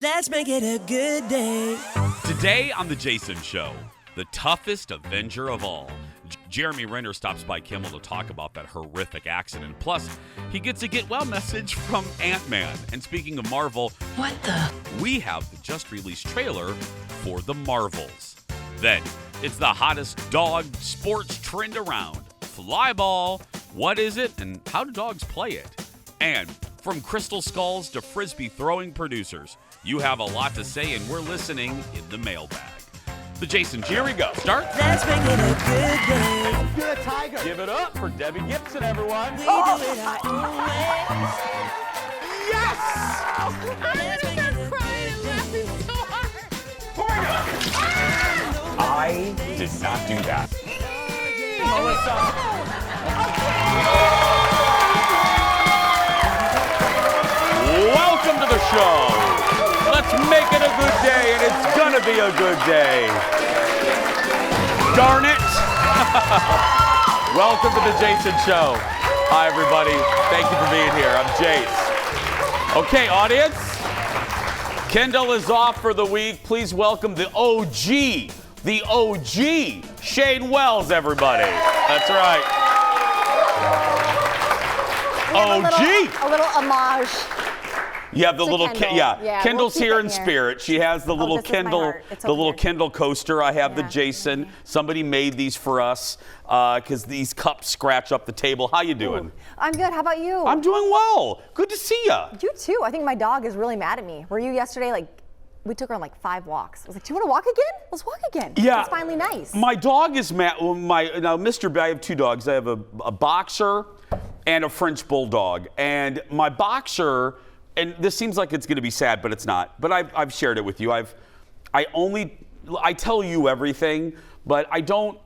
Let's make it a good day. Today on The Jason Show, the toughest Avenger of all. Jeremy Renner stops by Kimmel to talk about that horrific accident. Plus, he gets a get well message from Ant-Man. And speaking of Marvel, we have the just-released trailer for The Marvels. Then, it's the hottest dog sports trend around. Flyball. What is it and how do dogs play it? And from crystal skulls to frisbee throwing producers, you have a lot to say and we're listening in the mailbag. The Jason, here we go. Start. Let's make it a good day. You're a tiger. Give it up for Debbie Gibson, everyone. We do it our own way. Yes! Let's make it a good day. I did not do that. Welcome to the show. Let's make it a good day, and it's gonna be a good day. Darn it. Welcome to the Jason Show. Hi, everybody. Thank you for being here. I'm Jace. Okay, audience. Kendall is off for the week. Please welcome the OG, Shane Wells, everybody. That's right. OG. A little homage. You have the to little Kendall. Yeah, Kendall's we'll keep here it in here. spirit. She has the little this is my Kendall, heart. It's the over little here. Kendall coaster. I have the Yeah. Jason. Somebody made these for us because these cups scratch up the table. How you doing? I'm good. How about you? I'm doing well. Good to see you. You too. I think my dog is really mad at me. Were you yesterday? We took her on 5 walks. I was like, do you want to walk again? Let's walk again. Yeah. It's finally nice. My dog is mad. Now, Mr. B, I have two dogs. I have a boxer and a French bulldog. And my boxer, and this seems like it's going to be sad, but it's not. But I've shared it with you. I tell you everything, but I don't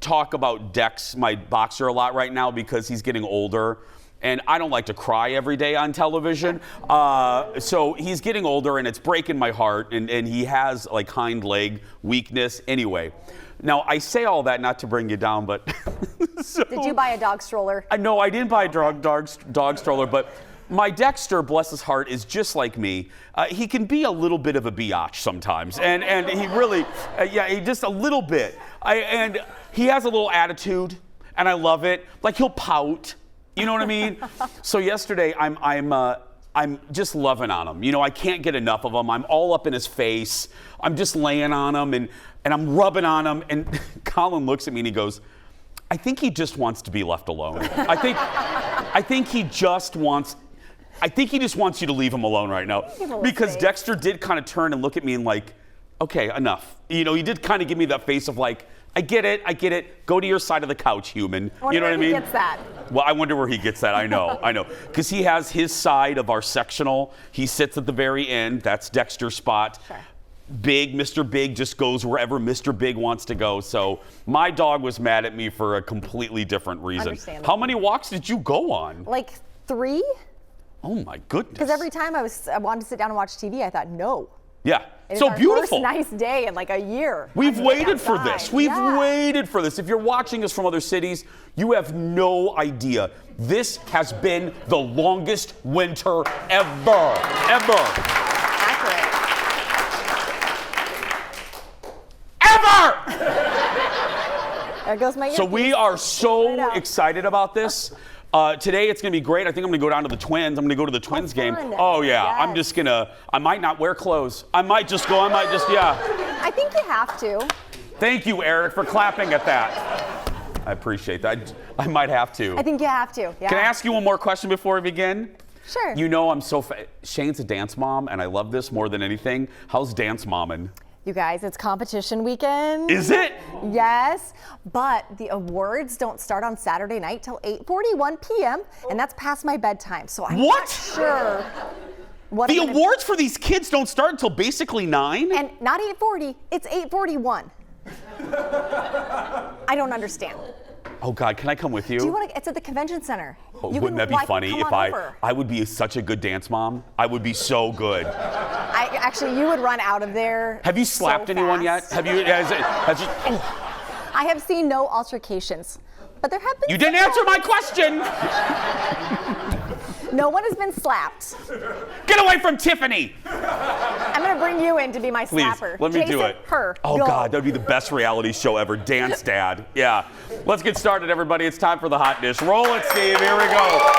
talk about Dex, my boxer, a lot right now because he's getting older. And I don't like to cry every day on television. So he's getting older and it's breaking my heart. And he has hind leg weakness. Anyway, now I say all that not to bring you down, but. Did you buy a dog stroller? No, I didn't buy a dog stroller, but my Dexter, bless his heart, is just like me. He can be a little bit of a biatch sometimes. And he really, he just a little bit. And he has a little attitude and I love it. He'll pout. You know what I mean? So yesterday, I'm just loving on him. I can't get enough of him. I'm all up in his face. I'm just laying on him and I'm rubbing on him. And Colin looks at me and he goes, I think he just wants to be left alone. I think he just wants you to leave him alone right now. Because Dexter did kind of turn and look at me and okay, enough. He did kind of give me that face of I get it. Go to your side of the couch, human. You know what I mean? He gets that. Well, I wonder where he gets that. I know. Because he has his side of our sectional. He sits at the very end. That's Dexter's spot. Sure. Big, Mr. Big just goes wherever Mr. Big wants to go. So my dog was mad at me for a completely different reason. Understandable. How many walks did you go on? 3. Oh my goodness. Because every time I wanted to sit down and watch TV, I thought, no. Yeah. It is So our beautiful. First nice day in a year. We've I'm being waited for outside. this. We've Yeah. waited for this. If you're watching us from other cities, you have no idea. This has been the longest winter ever. Accurate. Ever! There goes my So earpiece. we are so Right out. excited about this. Today it's going to be great. I think I'm going to go down to the Twins. I'm going to go to the Twins game. fun. Oh, yeah. Yes. I'm just going to, I might not wear clothes. I might just, yeah. I think you have to. Thank you, Eric, for clapping at that. I appreciate that. I might have to. I think you have to. Yeah. Can I ask you one more question before we begin? Sure. I'm so, Shane's a dance mom, and I love this more than anything. How's dance momming? You guys, it's competition weekend. Is it? Yes, but the awards don't start on Saturday night till 8:41 p.m. and that's past my bedtime. So I'm What? not sure what The I'm gonna awards for these kids don't start until basically 9? And not 8:40, it's 8:41. I don't understand. Oh, God, can I come with you? Do you want to? It's at the convention center. Oh, wouldn't that be funny come if on over. I would be such a good dance mom? I would be so good. Actually, you would run out of there. Have you slapped anyone yet? fast. Have you? I have seen no altercations, but there have been. You didn't some answer my question. No one has been slapped. Get away from Tiffany. I you in to be my Please, slapper. let me Jason, do it. Her. Oh, Go. God, that would be the best reality show ever. Dance Dad. Yeah. Let's get started, everybody. It's time for the hot dish. Roll it, Steve. Here we go.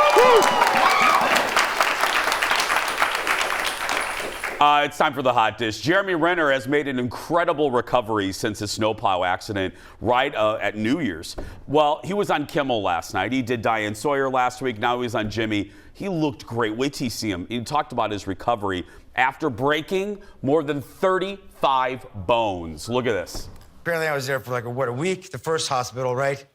It's time for the hot dish. Jeremy Renner has made an incredible recovery since his snowplow accident right at New Year's. Well, he was on Kimmel last night. He did Diane Sawyer last week. Now he's on Jimmy. He looked great. Wait till you see him. He talked about his recovery after breaking more than 35 bones. Look at this. Apparently I was there for like, a week, the first hospital, right?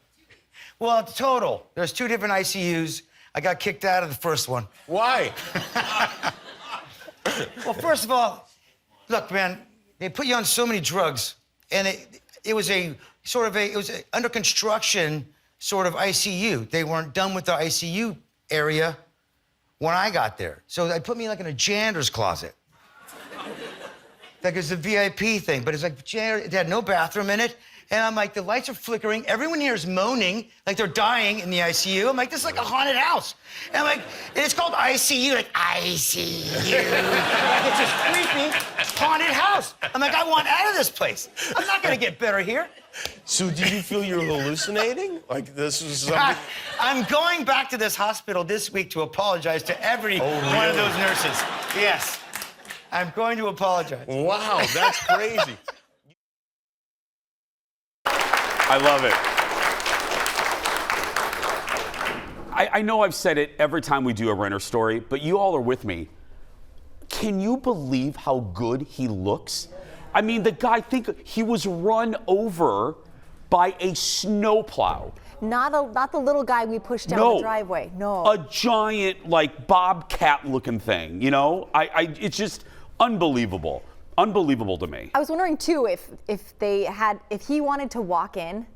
Well, total, there's 2 different ICUs. I got kicked out of the first one. Why? Well, first of all, look, man, they put you on so many drugs, and it was a under construction sort of ICU. They weren't done with the ICU area when I got there. So they put me like in a janitor's closet. Like it's a VIP thing, but it's like janitor, it had no bathroom in it. And I'm like, the lights are flickering. Everyone here is moaning like they're dying in the ICU. I'm like, this is like a haunted house. And I'm like, and it's called ICU, like ICU. Like it's this creepy haunted house. I'm like, I want out of this place. I'm not gonna get better here. So did you feel you're hallucinating? Like this was something? I'm going back to this hospital this week to apologize to every one of those nurses. Yes, I'm going to apologize. Wow, that's crazy. I love it. I know I've said it every time we do a Renner story, but you all are with me. Can you believe how good he looks? I mean, the guy, think he was run over by a snowplow. Not the little guy we pushed down the driveway. No. A giant, like, bobcat-looking thing, you know? It's just unbelievable. Unbelievable to me. I was wondering too if he wanted to walk in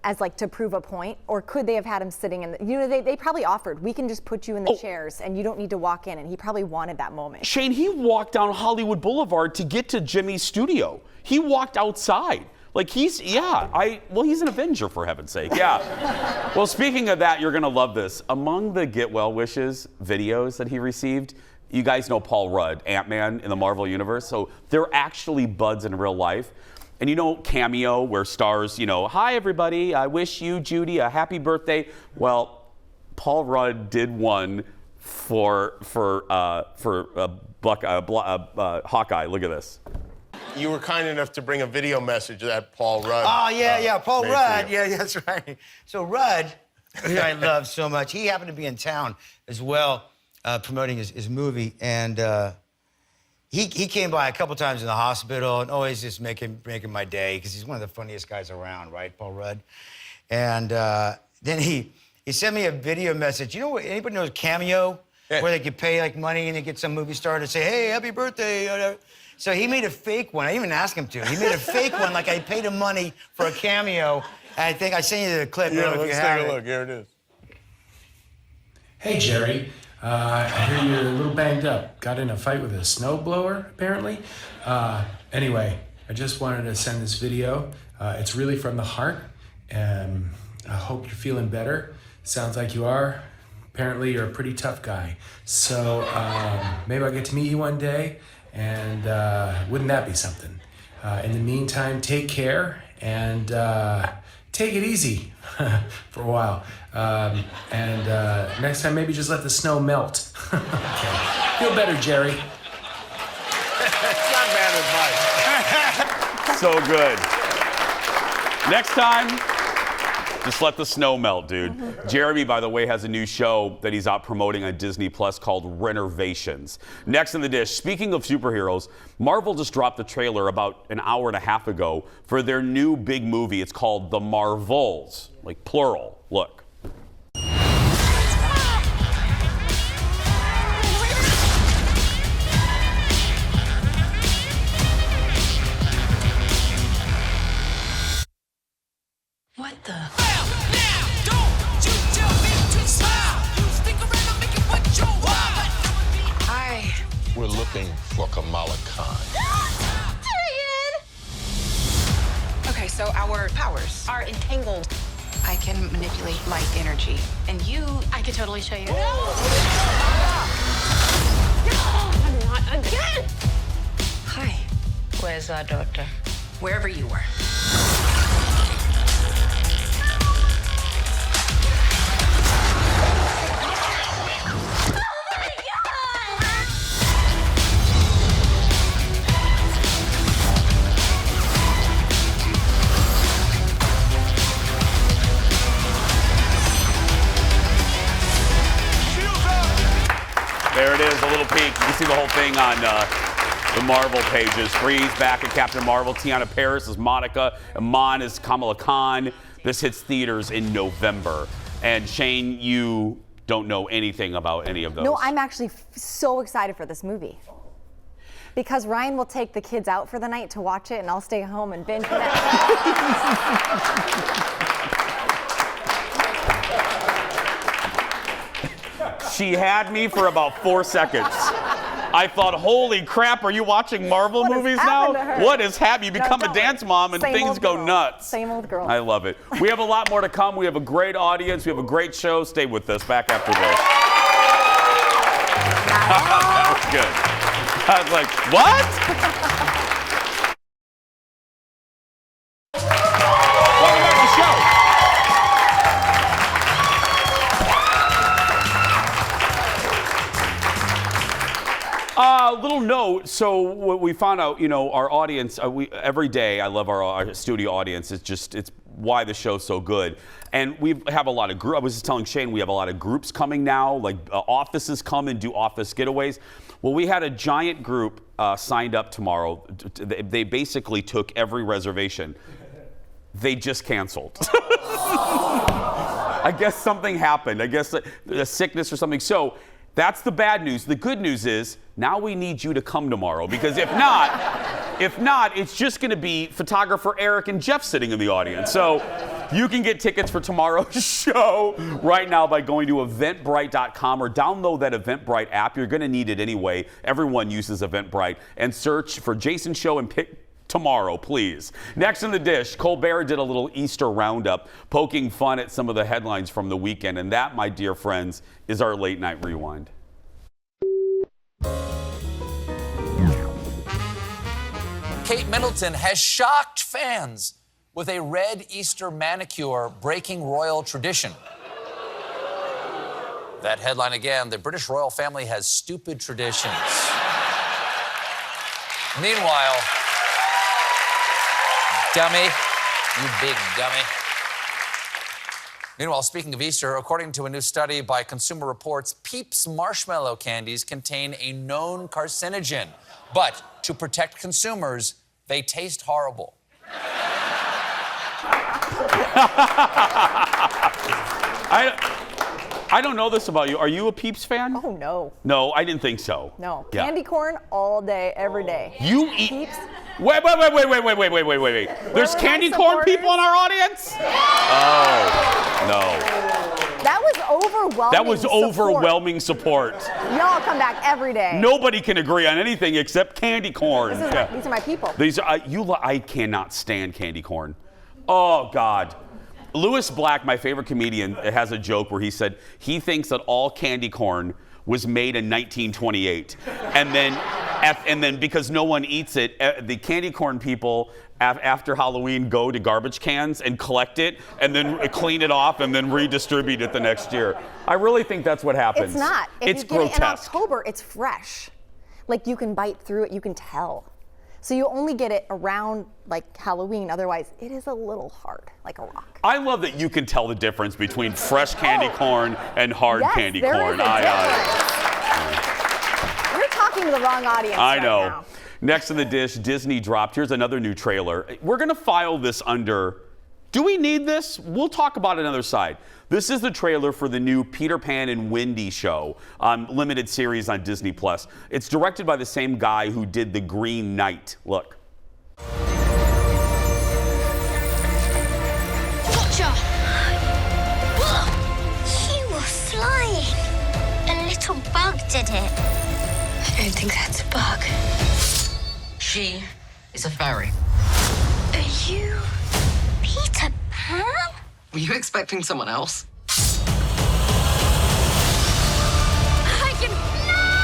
as like to prove a point, or could they have had him sitting in the, they probably offered, we can just put you in the chairs and you don't need to walk in, and he probably wanted that moment. Shane, he walked down Hollywood Boulevard to get to Jimmy's studio. He walked outside. Like he's an Avenger, for heaven's sake. Yeah. Well, speaking of that, you're gonna love this. Among the get well wishes videos that he received, you guys know Paul Rudd, Ant-Man in the Marvel Universe, so they're actually buds in real life. And you know Cameo, where stars, hi everybody, I wish you, Judy, a happy birthday. Well, Paul Rudd did one for Hawkeye. Look at this. You were kind enough to bring a video message that Paul Rudd. Oh, yeah, Paul Rudd. Yeah, that's right. So Rudd, who I love so much, he happened to be in town as well, promoting his movie, and he came by a couple times in the hospital and always just making my day, because he's one of the funniest guys around, right, Paul Rudd? And then he sent me a video message. You know what? Anybody knows Cameo? Yeah. Where they could pay like money and they get some movie star to say, hey, happy birthday. So he made a fake one. I didn't even ask him to. He made a fake one, like I paid him money for a cameo. And I think I sent you the clip. Yeah, let's take a look. Here it is. Hey, Jerry. I hear you're a little banged up. Got in a fight with a snowblower, apparently. Anyway, I just wanted to send this video. It's really from the heart. I hope you're feeling better. Sounds like you are. Apparently, you're a pretty tough guy. So maybe I'll get to meet you one day, and wouldn't that be something? In the meantime, take care and take it easy for a while. Next time, maybe just let the snow melt. Okay. Feel better, Jerry. It's not bad advice. So good. Next time, just let the snow melt, dude. Jeremy, by the way, has a new show that he's out promoting on Disney Plus called Renovations. Next in the dish, speaking of superheroes, Marvel just dropped the trailer about an hour and a half ago for their new big movie. It's called The Marvels, like plural. Look. What the? Hi. We're looking for Kamala Khan. Okay, so our powers are entangled. I can manipulate light energy. And you... I could totally show you. No! I'm not again! Hi. Where's our daughter? Wherever you were. There it is, a little peek. You can see the whole thing on the Marvel pages. Freeze back at Captain Marvel. Tiana Paris is Monica. Iman is Kamala Khan. This hits theaters in November. And Shane, you don't know anything about any of those. No, I'm actually so excited for this movie. Because Ryan will take the kids out for the night to watch it, and I'll stay home and binge it. She had me for about 4 seconds. I thought, holy crap, are you watching Marvel movies now? What has happened? You become a dance mom and things go nuts. Same old girl. I love it. We have a lot more to come. We have a great audience. We have a great show. Stay with us. Back after this. That was good. I was like, what? Welcome back to the show. Little note. So what we found out, you know, our audience. Every day, I love our studio audience. It's why the show's so good. And we have a lot of groups. I was just telling Shane, we have a lot of groups coming now. Like offices come and do office getaways. Well, we had a giant group signed up tomorrow. They basically took every reservation. They just canceled. I guess something happened. I guess a sickness or something. So that's the bad news. The good news is now we need you to come tomorrow, because if not, it's just going to be photographer Eric and Jeff sitting in the audience. So you can get tickets for tomorrow's show right now by going to eventbrite.com or download that Eventbrite app. You're going to need it anyway. Everyone uses Eventbrite. And search for Jason Show and pick tomorrow, please. Next in the dish, Colbert did a little Easter roundup, poking fun at some of the headlines from the weekend. And that, my dear friends, is our late night rewind. Kate Middleton has shocked fans with a red Easter manicure, breaking royal tradition. That headline again, the British royal family has stupid traditions. Meanwhile, dummy, you big dummy. Meanwhile, speaking of Easter, according to a new study by Consumer Reports, Peeps marshmallow candies contain a known carcinogen. But to protect consumers, they taste horrible. I don't know this about you. Are you a Peeps fan? Oh, no. No, I didn't think so. No. Yeah. Candy corn all day, every day. You eat. Peeps? Wait. There's candy corn people in our audience? Oh, no. That was overwhelming. That was overwhelming support. Y'all come back every day. Nobody can agree on anything except candy corn. These are my people. I cannot stand candy corn. Oh, God. Louis Black, my favorite comedian, has a joke where he said he thinks that all candy corn was made in 1928. And then because no one eats it, the candy corn people after Halloween go to garbage cans and collect it and then clean it off and then redistribute it the next year. I really think that's what happens. It's not. If it's you get grotesque. it in October, it's fresh. Like you can bite through it, you can tell. So you only get it around like Halloween. Otherwise, it is a little hard, like a rock. I love that you can tell the difference between fresh candy corn and hard candy corn. You're talking to the wrong audience. I know. Right now. Next in the dish, Disney dropped. Here's another new trailer. We're going to file this under, do we need this? We'll talk about it on the other side. This is the trailer for the new Peter Pan and Wendy show, limited series on Disney+. It's directed by the same guy who did The Green Knight. Look. Gotcha! She was flying. A little bug did it. I don't think that's a bug. She is a fairy. Are you Peter Pan? Were you expecting someone else? I can fly!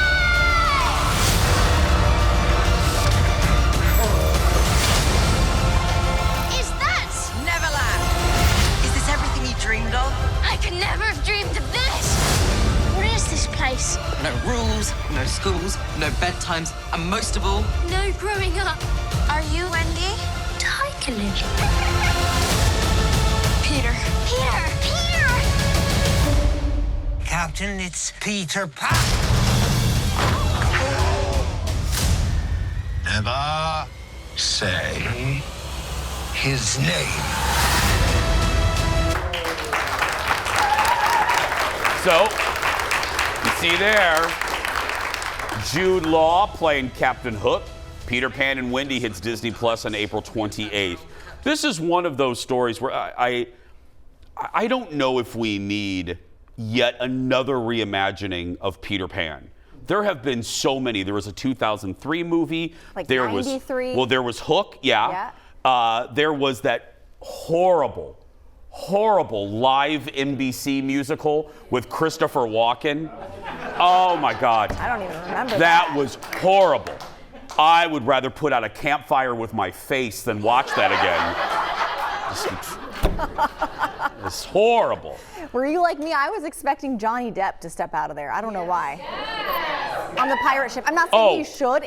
no bedtimes, and most of all, No growing up. Are you Wendy? Tiger Lily. Peter. Peter! Peter! Captain, it's Peter Pan. Never say His name. So, you see there, Jude Law playing Captain Hook. Peter Pan and Wendy hits Disney Plus on April 28th. This is one of those stories where I don't know if we need yet another reimagining of Peter Pan. There have been so many. There was a 2003 movie. Like there 93. There was Hook, yeah. There was that horrible live NBC musical with Christopher Walken. Oh my God. I don't even remember that. Was horrible. I would rather put out a campfire with my face than watch that again. It's horrible. Were you like me? I was expecting Johnny Depp to step out of there. I don't know why. On the pirate ship. I'm not saying he should.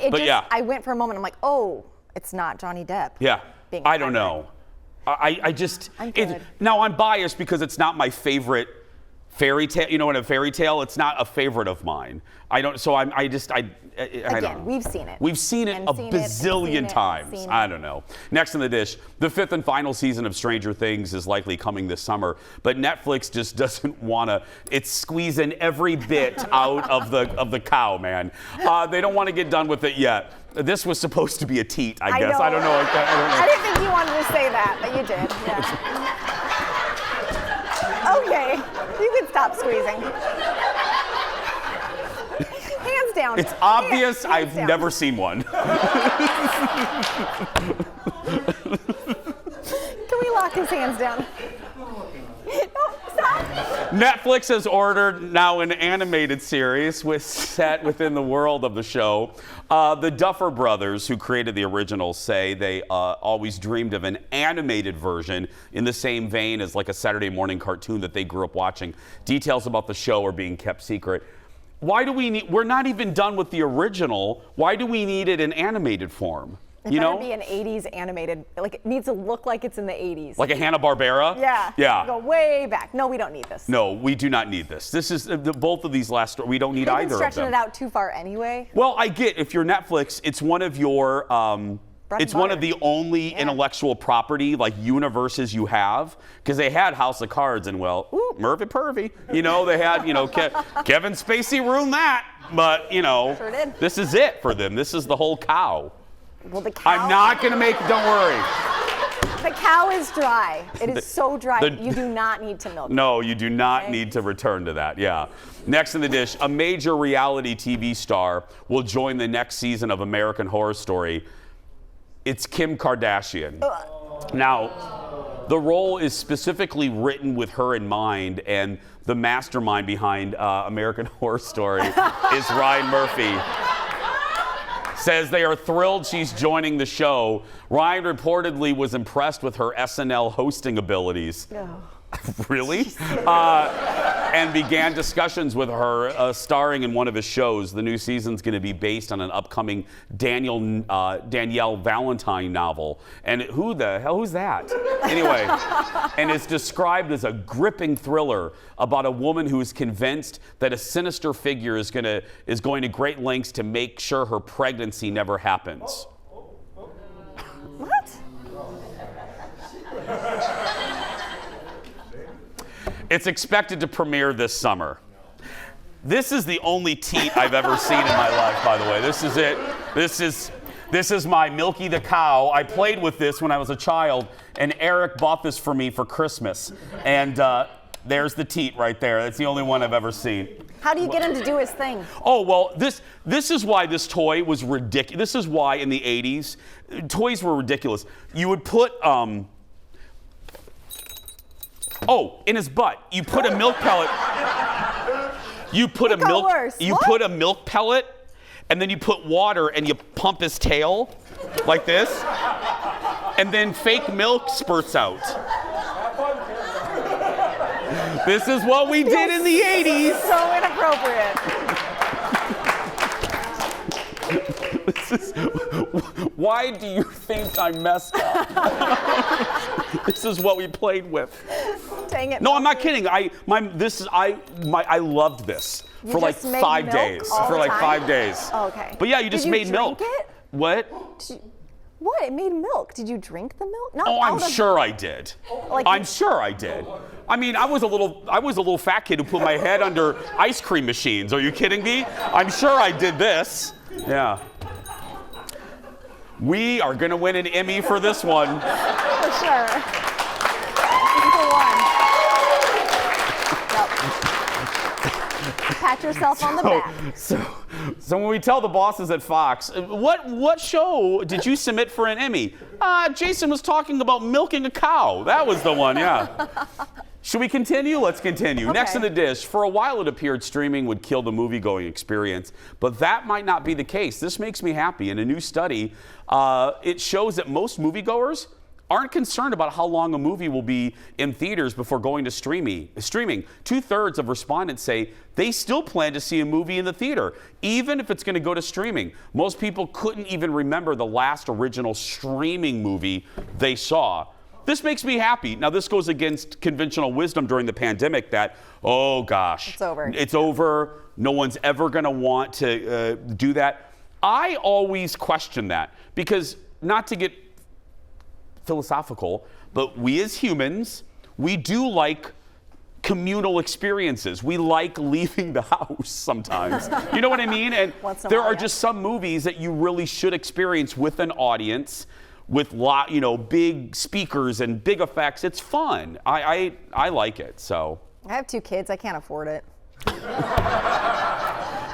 I went for a moment. I'm like, oh, it's not Johnny Depp. Yeah. I don't know. I'm good. Now I'm biased because it's not my favorite fairy tale. You know, in a fairy tale, it's not a favorite of mine. I don't know. We've seen it. We've seen it a bazillion times. I don't know. Next on the dish, the 5th and final season of Stranger Things is likely coming this summer, but Netflix just doesn't want to. It's squeezing every bit out of the cow, man. They don't want to get done with it yet. This was supposed to be a teat, I guess. I don't know. I didn't think you wanted to say that, but you did. Yeah. Okay, you can stop squeezing. Hands down. It's obvious. I've never seen one. Can we lock his hands down? Stop. Netflix has ordered now an animated series set within the world of the show. The Duffer Brothers, who created the original, say they always dreamed of an animated version in the same vein as like a Saturday morning cartoon that they grew up watching. Details about the show are being kept secret. Why do we need? We're not even done with the original. Why do we need it in animated form? It better be an 80s animated. Like, it needs to look like it's in the 80s. Like a Hanna-Barbera? Yeah. Yeah. Go way back. No, we don't need this. No, we do not need this. This is both of these last. We don't need either of them. They've been stretching it out too far anyway. Well, I get if you're Netflix, it's one of your. It's one of the only intellectual property like universes you have, because they had House of Cards and Mervy Pervy. You know, they had Kevin Spacey ruined that, but sure did. This is it for them. This is the whole cow. Well, the cow. I'm not gonna make. Don't worry. The cow is dry. It is so dry. You do not need to milk it. No, you do not need to return to that. Yeah. Next in the dish, a major reality TV star will join the next season of American Horror Story. It's Kim Kardashian. Now, the role is specifically written with her in mind, and the mastermind behind American Horror Story is Ryan Murphy. Says they are thrilled she's joining the show. Ryan reportedly was impressed with her SNL hosting abilities. Really? And began discussions with her starring in one of his shows. The new season's going to be based on an upcoming Danielle Valentine novel. And who the hell who's that? Anyway, and it's described as a gripping thriller about a woman who is convinced that a sinister figure is going to great lengths to make sure her pregnancy never happens. What? It's expected to premiere this summer. This is the only teat I've ever seen in my life, by the way. This is it. This is my Milky the Cow. I played with this when I was a child, and Eric bought this for me for Christmas. And there's the teat right there. That's the only one I've ever seen. How do you get him to do his thing? Oh, well, this is why this toy was ridiculous. This is why in the 80s, toys were ridiculous. You would put, in his butt. You put a milk pellet. You put a milk pellet, and then you put water and you pump his tail like this, and then fake milk spurts out. This is what we did in the 80s. So inappropriate. Why do you think I messed up? This is what we played with. Dang it. No, I'm not kidding. I loved this for like 5 days. For like 5 days. Oh, okay. But yeah, you just made milk. Drink it? What? What? It made milk. Did you drink the milk? Not Oh, I'm out of- sure I did. Like I'm sure I did. I mean, I was a little fat kid who put my head under ice cream machines. Are you kidding me? I'm sure I did this. Yeah. We are gonna win an Emmy for this one. For sure. Number one. Yep. Pat yourself on the back. So when we tell the bosses at Fox, what show did you submit for an Emmy? Jason was talking about milking a cow. That was the one, yeah. Should we continue? Let's continue. Okay. Next in the dish, for a while it appeared streaming would kill the movie-going experience, but that might not be the case. This makes me happy. In a new study, it shows that most moviegoers aren't concerned about how long a movie will be in theaters before going to streaming. 2/3 of respondents say they still plan to see a movie in the theater, even if it's going to go to streaming. Most people couldn't even remember the last original streaming movie they saw. This makes me happy. Now, this goes against conventional wisdom during the pandemic that, oh gosh, it's over. It's over. No one's ever going to want to do that. I always question that because, not to get philosophical, but we as humans, we do like communal experiences. We like leaving the house sometimes. You know what I mean? And there are just some movies that you really should experience with an audience, with big speakers and big effects. It's fun. I like it. So I have 2 kids. I can't afford it.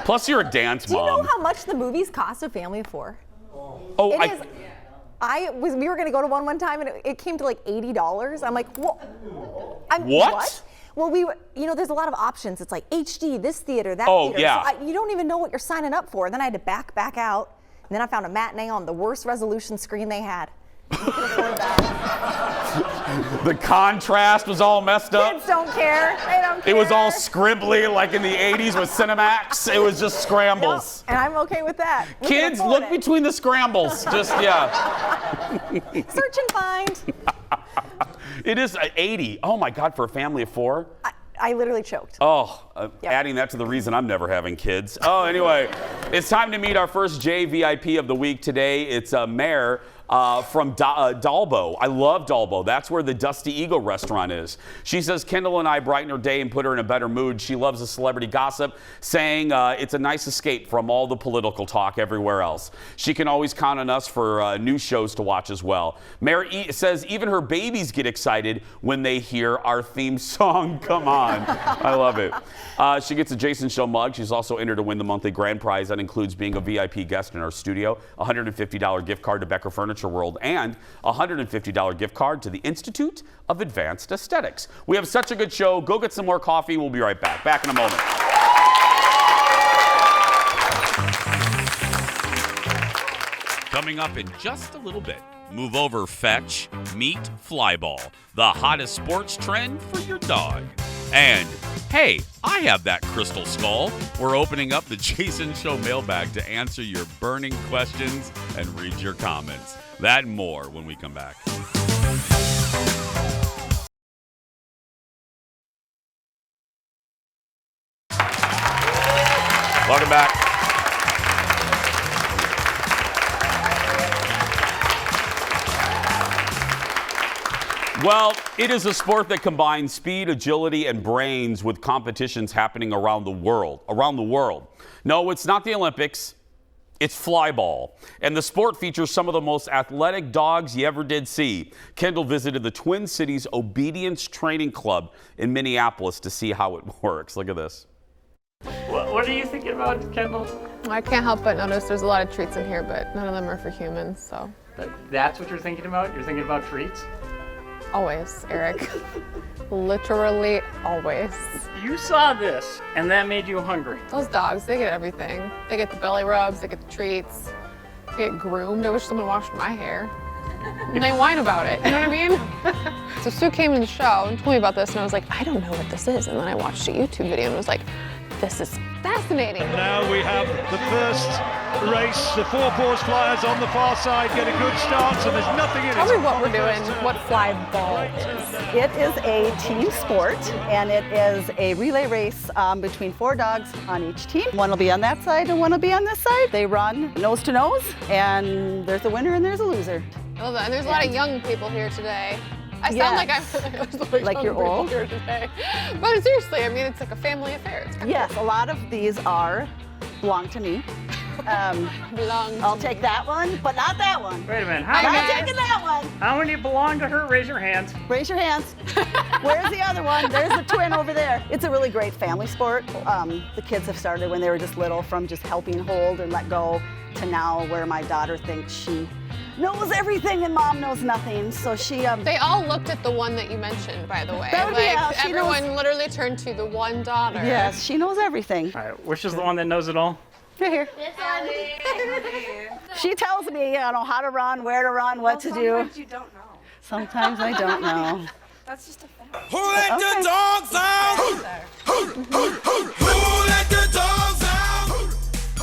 plus you're a dance mom. Do you know how much the movies cost a family of 4? Oh, we were gonna go to one time and it came to like $80. I'm like, what? What? Well, there's a lot of options. It's like HD, this theater, that theater. Yeah. So you don't even know what you're signing up for. Then I had to back out. And then I found a matinee on the worst resolution screen they had. You can afford that. The contrast was all messed up. Kids don't care. They don't care. It was all scribbly like in the 80s with Cinemax. It was just scrambles. Yep. And I'm okay with that. Kids, look between the scrambles. Just, yeah. Search and find. It is 80. Oh my God, for a family of 4? I literally choked. Oh, adding that to the reason I'm never having kids. Oh, anyway, it's time to meet our first JVIP of the week today. It's Mayor from Dalbo. I love Dalbo. That's where the Dusty Eagle restaurant is. She says Kendall and I brighten her day and put her in a better mood. She loves the celebrity gossip, saying it's a nice escape from all the political talk everywhere else. She can always count on us for new shows to watch as well. Mayor says even her babies get excited when they hear our theme song. Come on. I love it. She gets a Jason Show mug. She's also entered to win the monthly grand prize. That includes being a VIP guest in our studio, a $150 gift card to Becker Furniture World, and a $150 gift card to the Institute of Advanced Aesthetics. We have such a good show. Go get some more coffee. We'll be right back. Back in a moment. Coming up in just a little bit. Move over, fetch, meet Flyball, the hottest sports trend for your dog. And hey, I have that crystal skull. We're opening up the Jason Show mailbag to answer your burning questions and read your comments. That and more when we come back. Welcome back. Well, it is a sport that combines speed, agility, and brains with competitions happening around the world. No, it's not the Olympics. It's flyball. And the sport features some of the most athletic dogs you ever did see. Kendall visited the Twin Cities Obedience Training Club in Minneapolis to see how it works. Look at this. What are you thinking about, Kendall? I can't help but notice there's a lot of treats in here, but none of them are for humans, so. That's what you're thinking about? You're thinking about treats? Always, Eric. Literally always. You saw this, and that made you hungry. Those dogs, they get everything. They get the belly rubs, they get the treats, they get groomed. I wish someone washed my hair. And they whine about it, you know what I mean? So Sue came to the show and told me about this, and I was like, I don't know what this is. And then I watched a YouTube video and was like, this is fascinating. And now we have the first race. The four-post flyers on the far side get a good start, so there's nothing in it. Tell me what we're doing, what fly ball is. It is a team sport, and it is a relay race between 4 dogs on each team. One will be on that side and one will be on this side. They run nose to nose, and there's a winner and there's a loser. I love that. And there's a lot of young people here today. I sound like like you're old here today. But seriously, I mean, it's like a family affair. Yes, a lot of these belong to me. I'll take that one, but not that one. Wait a minute. I'm not taking that one. How many belong to her? Raise your hands. Raise your hands. Where's the other one? There's the twin over there. It's a really great family sport. The kids have started when they were just little, from just helping hold and let go to now where my daughter thinks she knows everything and mom knows nothing. So she They all looked at the one that you mentioned, by the way. That would be, everyone literally turned to the one daughter. Yes, she knows everything. All right, which is the one that knows it all? Right here. She tells me, how to run, where to run, what to do. Sometimes you don't know. Sometimes I don't know. That's just a fact. Who let the dogs out? Who let the dogs out?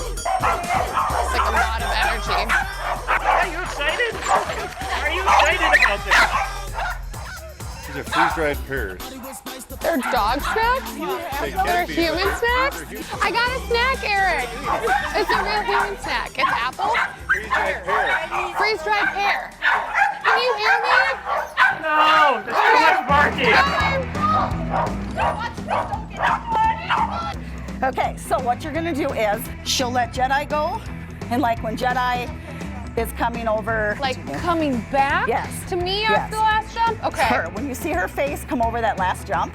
It's like a lot of energy. Are you excited? Are you excited about this? These are freeze-dried pears. They're dog snacks? They're human snacks? I got a snack, Eric. It's a real human snack. It's apple. Freeze-dried pear. Freeze-dried pear. Can you hear me? No, there's too much barking. Okay, so what you're gonna do is, she'll let Jedi go, and like when Jedi is coming over. Like coming back? Yes. To me Yes. after the last jump? Okay. Her, when you see her face come over that last jump,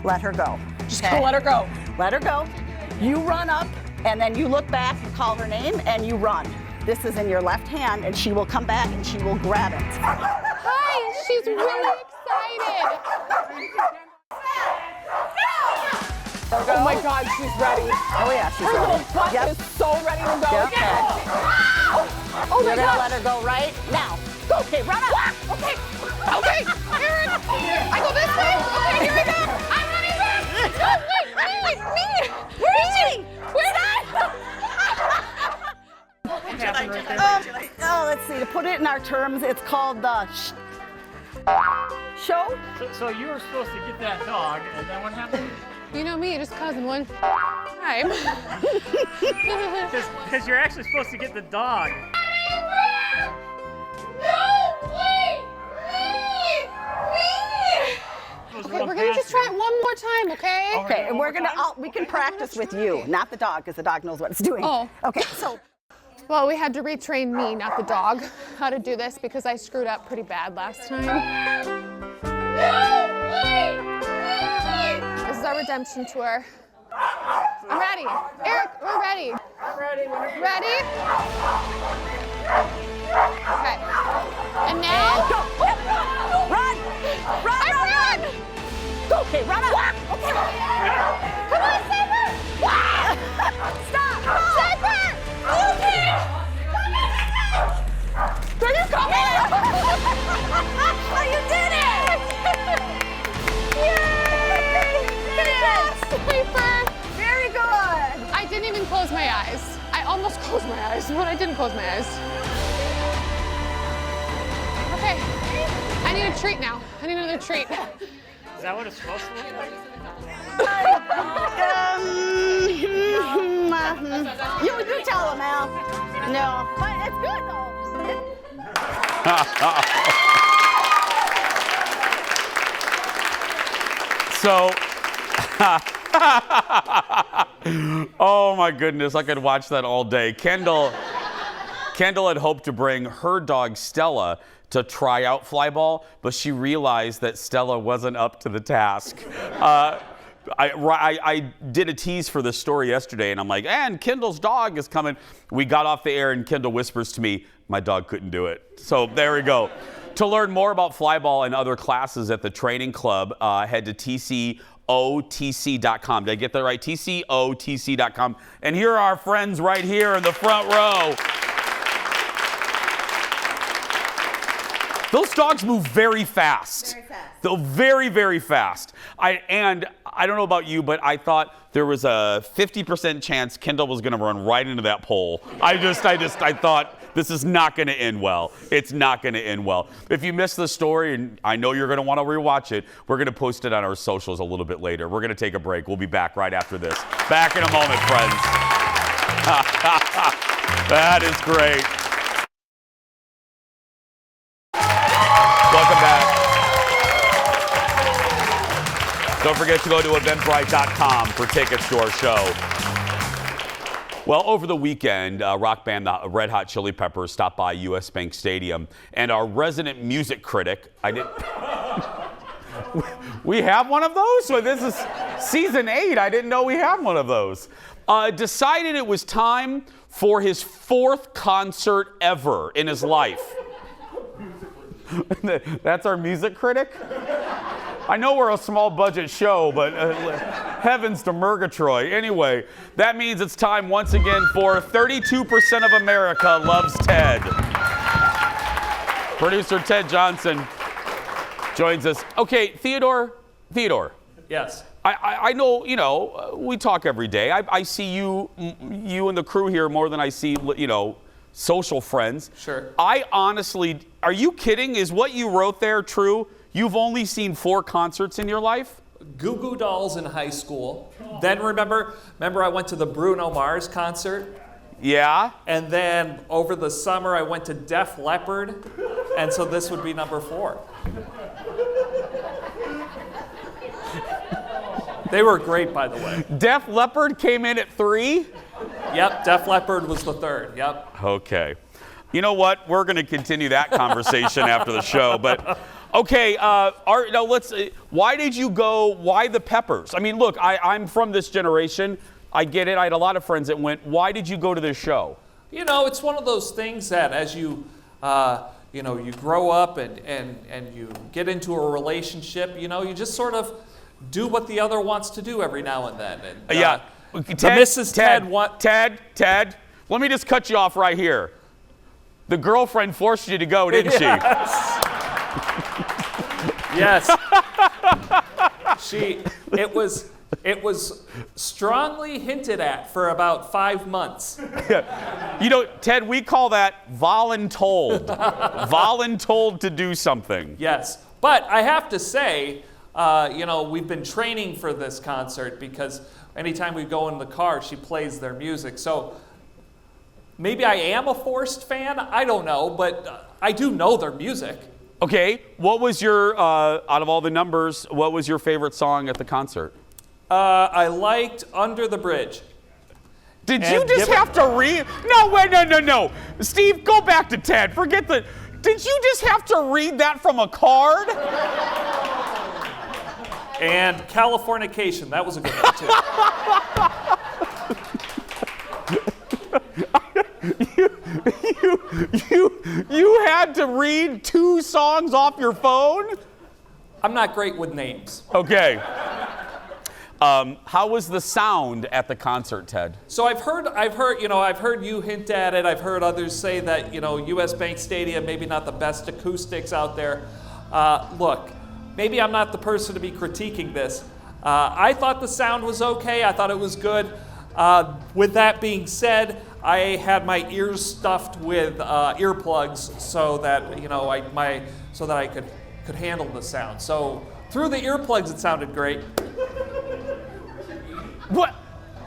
let her go. Just let her go. Let her go. You run up, and then you look back, you call her name, and you run. This is in your left hand, and she will come back and she will grab it. Hi, she's really excited. Oh my God, she's ready. Oh yeah, she's her ready. Her little butt is so ready to go. Yep. Oh my You're gonna God. let her go right now. Okay, run up. Okay. Okay, Aaron. I go this way. Okay, here we go. I'm running back. No, wait, me. Where is she? Where's that? Let's see, to put it in our terms, it's called the show. So you were supposed to get that dog, and then what happened? You know me, just causing one time. Because you're actually supposed to get the dog. Okay, we're gonna just try it one more time, okay? Okay, and we can practice with you, not the dog, because the dog knows what it's doing. Oh. Okay, so. Well, we had to retrain me, not the dog, how to do this because I screwed up pretty bad last time. This is our redemption tour. I'm ready. Eric, we're ready. I'm ready. Ready? Okay. And now? Go. Run! Run! Okay, run up! Okay. Come on, Saber! Stop! Saber! Okay! Are you coming? Oh, you did it! Yay! Yes, Saber! Very good! I didn't even close my eyes. I almost closed my eyes, but I didn't close my eyes. Okay. I need a treat now. I need another treat. Is that what it's supposed to look like? You tell him, Al. No, but it's good So, oh my goodness, I could watch that all day. Kendall had hoped to bring her dog Stella to try out flyball, but she realized that Stella wasn't up to the task. I did a tease for this story yesterday, and I'm like, and Kendall's dog is coming. We got off the air, and Kendall whispers to me, my dog couldn't do it. So there we go. To learn more about flyball and other classes at the training club, head to TCOTC.com. Did I get that right? TCOTC.com. And here are our friends right here in the front row. Those dogs move very fast. Very fast. They're very, very fast. I don't know about you, but I thought there was a 50% chance Kendall was going to run right into that pole. I thought this is not going to end well. It's not going to end well. If you missed the story, and I know you're going to want to rewatch it, we're going to post it on our socials a little bit later. We're going to take a break. We'll be back right after this. Back in a moment, friends. That is great. Welcome back. Don't forget to go to eventbrite.com for tickets to our show. Well, over the weekend, rock band the Red Hot Chili Peppers stopped by US Bank Stadium, and our resident music critic, we have one of those? So this is season 8. I didn't know we had one of those. Decided it was time for his 4th concert ever in his life. That's our music critic? I know we're a small budget show, but heavens to Murgatroyd. Anyway, that means it's time once again for 32% of America Loves Ted. Producer Ted Johnson joins us. Okay, Theodore. Yes. I know, we talk every day. I see you and the crew here more than I see, social friends. Sure. I honestly, are you kidding? Is what you wrote there true? You've only seen 4 concerts in your life? Goo Goo Dolls in high school. Then remember I went to the Bruno Mars concert? Yeah. And then over the summer I went to Def Leppard, and so this would be number 4. They were great, by the way. Def Leppard came in at 3? Yep, Def Leppard was the 3rd, yep. Okay. You know what? We're going to continue that conversation after the show, but okay, why did you go, why the Peppers? I mean, look, I'm from this generation. I get it. I had a lot of friends that went. Why did you go to this show? It's one of those things that as you, you grow up and you get into a relationship, you just sort of do what the other wants to do every now and then. And, yeah. Ted, let me just cut you off right here. The girlfriend forced you to go, didn't she? Yes. It was strongly hinted at for about 5 months. Ted, we call that voluntold. Voluntold to do something. Yes. But I have to say, we've been training for this concert because anytime we go in the car, she plays their music. So maybe I am a forced fan. I don't know, but I do know their music. Okay, what was your, out of all the numbers, what was your favorite song at the concert? I liked Under the Bridge. Did you just have to read? No, wait, no. Steve, go back to Ted. Forget the, did you just have to read that from a card? And Californication, that was a good one too. You had to read 2 songs off your phone? I'm not great with names. Okay. How was the sound at the concert, Ted? So I've heard you hint at it. I've heard others say that, US Bank Stadium, maybe not the best acoustics out there. Look, maybe I'm not the person to be critiquing this. I thought the sound was okay. I thought it was good. With that being said, I had my ears stuffed with earplugs so that I could handle the sound. So through the earplugs, it sounded great. What?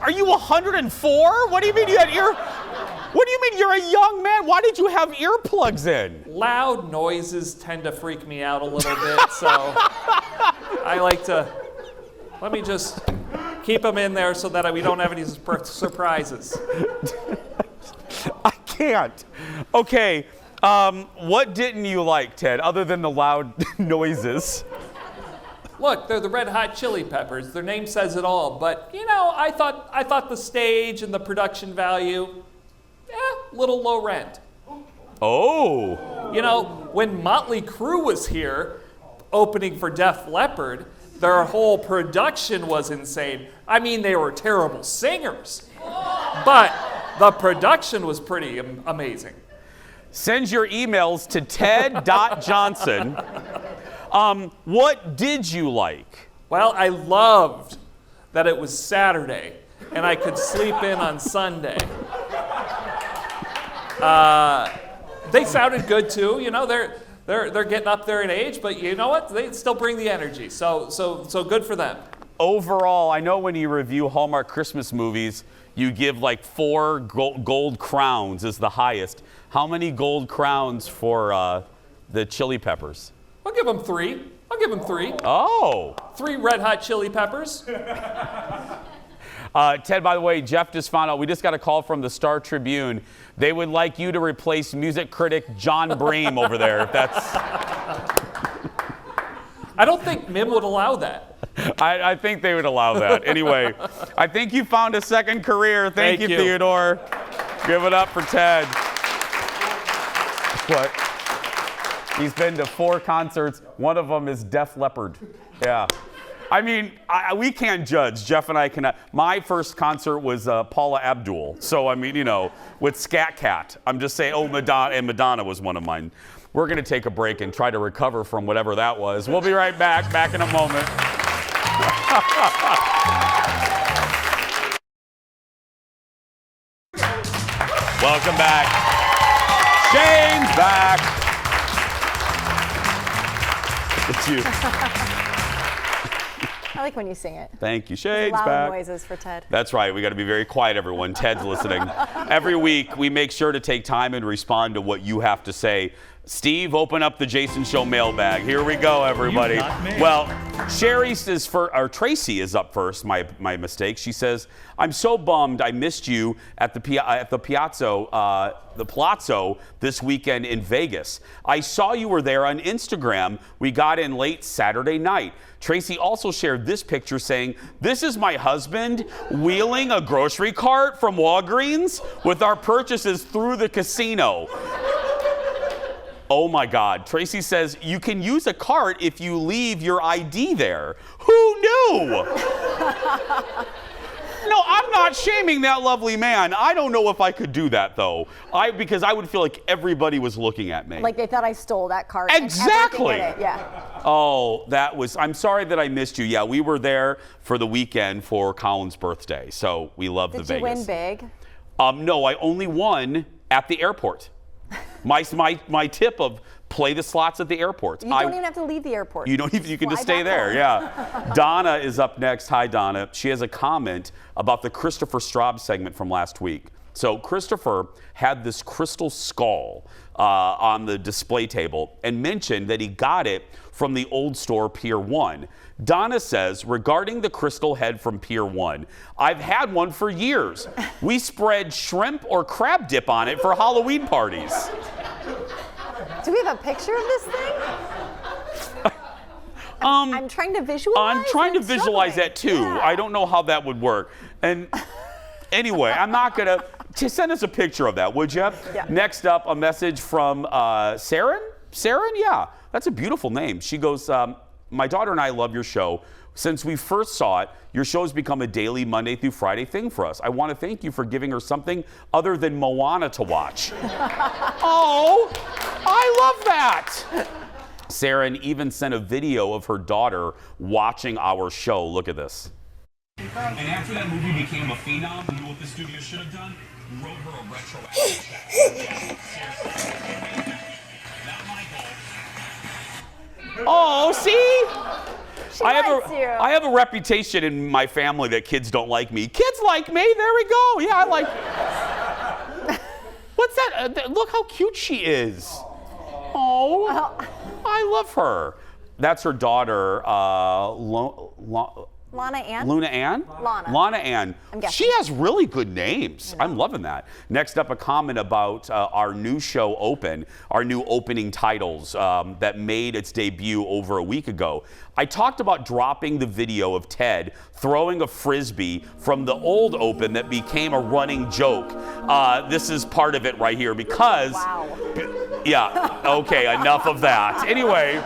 Are you 104? What do you mean you had What do you mean you're a young man? Why did you have earplugs in? Loud noises tend to freak me out a little bit, so I like to. Let me just keep them in there so that we don't have any surprises. I can't. Okay, what didn't you like, Ted, other than the loud noises? Look, they're the Red Hot Chili Peppers. Their name says it all. But I thought the stage and the production value, little low rent. Oh. When Motley Crue was here, opening for Def Leppard, their whole production was insane. I mean, they were terrible singers, but the production was pretty amazing. Send your emails to ted.johnson. What did you like? Well, I loved that it was Saturday and I could sleep in on Sunday. They sounded good too. You know, they're getting up there in age, but you know what? They still bring the energy. So good for them. Overall, I know when you review Hallmark Christmas movies, you give like 4 gold crowns is the highest. How many gold crowns for the Chili Peppers? I'll give them 3. I'll give them 3. Oh. 3 red hot chili peppers. Ted, by the way, Jeff just found out, we just got a call from the Star Tribune. They would like you to replace music critic John Bream over there, if that's... I don't think Mim would allow that. I think they would allow that. Anyway, I think you found a second career. Thank you, Theodore. Give it up for Ted. What? He's been to 4 concerts. One of them is Def Leppard. Yeah. I mean, we can't judge. Jeff and I cannot. My first concert was Paula Abdul. So, I mean, you know, with Scat Cat. I'm just saying, Madonna was one of mine. We're going to take a break and try to recover from whatever that was. We'll be right back in a moment. Welcome back. Shane's back. It's you. I like when you sing it. Thank you. Shane's loud back. noises for Ted. That's right. We got to be very quiet, everyone. Ted's listening. Every week, we make sure to take time and respond to what you have to say. Steve, open up the Jason Show mailbag. Here we go, everybody. Well, Tracy is up first. My mistake. She says, "I'm so bummed. I missed you at the Palazzo this weekend in Vegas. I saw you were there on Instagram. We got in late Saturday night." Tracy also shared this picture saying, "This is my husband wheeling a grocery cart from Walgreens with our purchases through the casino." Oh my God. Tracy says, "You can use a cart if you leave your ID there." Who knew? No, I'm not shaming that lovely man. I don't know if I could do that though. Because I would feel like everybody was looking at me. Like they thought I stole that cart. Exactly. And everything in it. Yeah. Oh, I'm sorry that I missed you. Yeah, we were there for the weekend for Colin's birthday. So we love the Vegas. Did you win big? No, I only won at the airport. My tip of play the slots at the airport. You don't even have to leave the airport. You don't even. You can just stay there. Yeah. Donna is up next. Hi, Donna. She has a comment about the Christopher Straub segment from last week. So Christopher had this crystal skull on the display table and mentioned that he got it from the old store Pier 1. Donna says, regarding the crystal head from Pier 1, "I've had one for years. We spread shrimp or crab dip on it for Halloween parties." Do we have a picture of this thing? I'm trying to visualize. I'm trying to visualize that too. Yeah. I don't know how that would work. And anyway, I'm not going to send us a picture of that, would you? Yeah. Next up, a message from Saren. Saren? Yeah, that's a beautiful name. She goes, "My daughter and I love your show. Since we first saw it, your show's become a daily Monday through Friday thing for us. I want to thank you for giving her something other than Moana to watch." Oh, I love that. Saren even sent a video of her daughter watching our show. Look at this. And after that movie became a phenom, you know what the studio should have done? Wrote her a retroactive check. Not my goal. Oh, see? I have a reputation in my family that kids don't like me. Kids like me. There we go. Yeah, I like. What's that? Look how cute she is. Oh, I love her. That's her daughter, Lana Ann? Luna Ann? Lana Ann. She has really good names. I'm loving that. Next up, a comment about our new show, Open, our new opening titles that made its debut over a week ago. I talked about dropping the video of Ted throwing a Frisbee from the old Open that became a running joke. This is part of it right here because... Wow. Yeah, okay, enough of that. Anyway...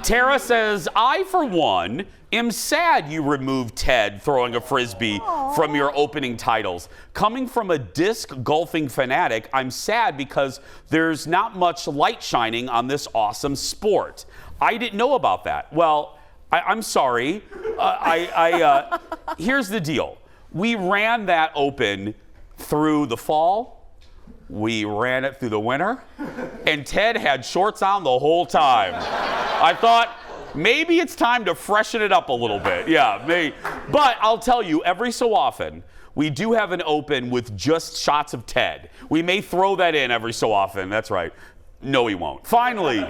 Tara says, "I, for one, Am sad you removed Ted throwing a frisbee from your opening titles. Coming from a disc golfing fanatic, I'm sad because there's not much light shining on this awesome sport. I didn't know about that. Well, I'm sorry. Here's the deal. We ran that open through the fall. We ran it through the winter. And Ted had shorts on the whole time. I thought, maybe it's time to freshen it up a little bit. Yeah, maybe. But I'll tell you, every so often, we do have an open with just shots of Ted. We may throw that in every so often. That's right. No, we won't. Finally,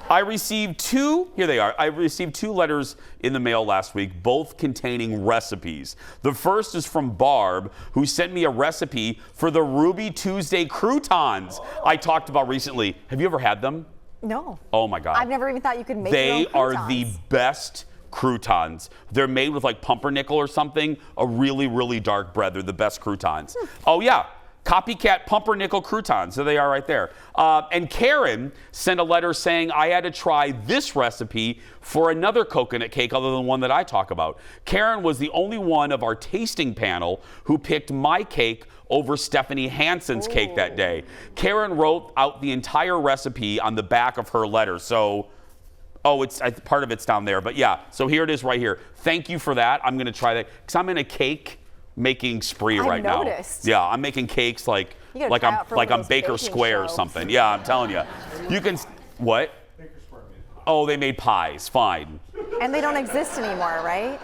I received two letters in the mail last week, both containing recipes. The first is from Barb, who sent me a recipe for the Ruby Tuesday croutons I talked about recently. Have you ever had them? No. Oh my God. I've never even thought you could make your own They are croutons. the best croutons. They're made with like pumpernickel or something, a really, really dark bread. They're the best croutons. Oh yeah. Copycat pumpernickel croutons. There they are right there. And Karen sent a letter saying I had to try this recipe for another coconut cake other than one that I talk about. Karen was the only one of our tasting panel who picked my cake over Stephanie Hansen's cake that day. Karen wrote out the entire recipe on the back of her letter. So, it's part of it's down there. But yeah, so here it is right here. Thank you for that. I'm going to try that because I'm in a cake making spree right now. Yeah, I'm making cakes like I'm Baker Square or something. Yeah, I'm telling you. You can what? Oh, they made pies. Fine. And they don't exist anymore, right?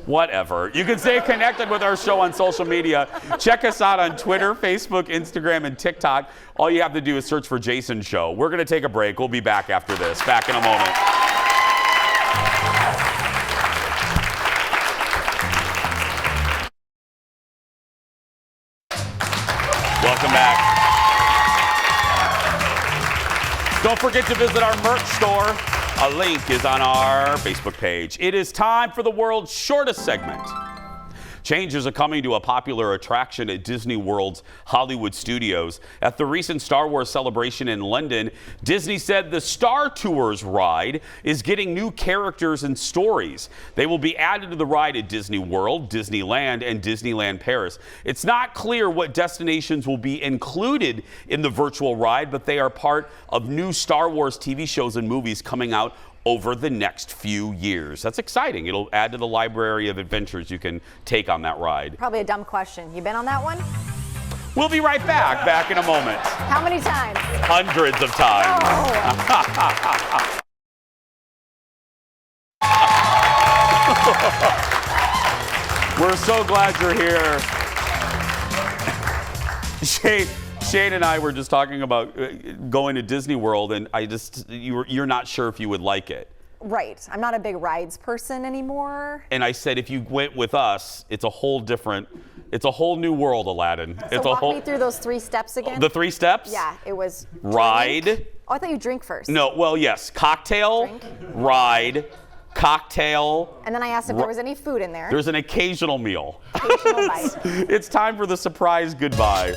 Whatever. You can stay connected with our show on social media. Check us out on Twitter, Facebook, Instagram, and TikTok. All you have to do is search for Jason Show. We're going to take a break. We'll be back after this. Back in a moment. Welcome back. Don't forget to visit our merch store. A link is on our Facebook page. It is time for the world's shortest segment. Changes are coming to a popular attraction at Disney World's Hollywood Studios. At the recent Star Wars celebration in London, Disney said the Star Tours ride is getting new characters and stories. They will be added to the ride at Disney World, Disneyland, and Disneyland Paris. It's not clear what destinations will be included in the virtual ride, but they are part of new Star Wars TV shows and movies coming out over the next few years. That's exciting. It'll add to the library of adventures you can take on that ride. Probably a dumb question. You been on that one? We'll be right back in a moment. How many times? Hundreds of times. We're so glad you're here. Shane and I were just talking about going to Disney World, and you're not sure if you would like it. Right. I'm not a big rides person anymore. And I said, if you went with us, it's a whole new world, Aladdin. So walk me through those 3 steps again. The 3 steps? Yeah, it was ride. Drink. Oh, I thought you drink first. No, well, yes. Cocktail, drink. Ride, cocktail. And then I asked if there was any food in there. There's an occasional meal. Occasional bite. It's time for the surprise goodbye.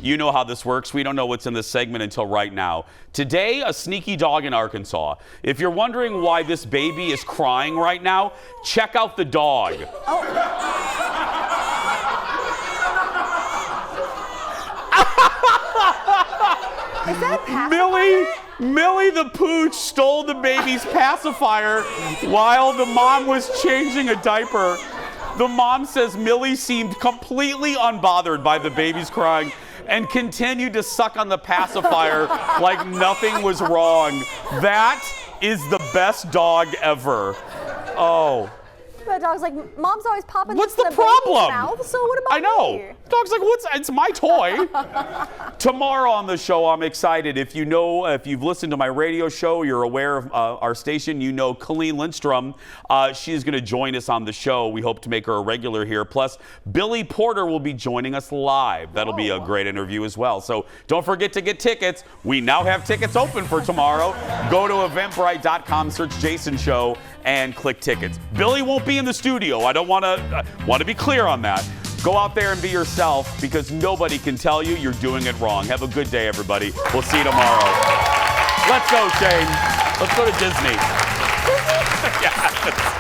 You know how this works. We don't know what's in this segment until right now. Today, a sneaky dog in Arkansas. If you're wondering why this baby is crying right now, check out the dog. Oh. Is that pacifier? Millie the Pooch stole the baby's pacifier while the mom was changing a diaper. The mom says Millie seemed completely unbothered by the baby's crying and continued to suck on the pacifier like nothing was wrong. That is the best dog ever. Oh. The dog's like, Mom's always popping What's this the in the baby's problem? mouth, so what about I know. me? Dog's like, it's my toy. Tomorrow on the show, I'm excited. If you've listened to my radio show, you're aware of our station, you know Colleen Lindstrom. She's going to join us on the show. We hope to make her a regular here. Plus, Billy Porter will be joining us live. That'll be a great interview as well. So don't forget to get tickets. We now have tickets open for tomorrow. Go to eventbrite.com, search Jason Show, and click tickets. Billy won't be in the studio. I don't want to be clear on that. Go out there and be yourself, because nobody can tell you you're doing it wrong. Have a good day, everybody. We'll see you tomorrow. Let's go, Shane. Let's go to Disney. Yes.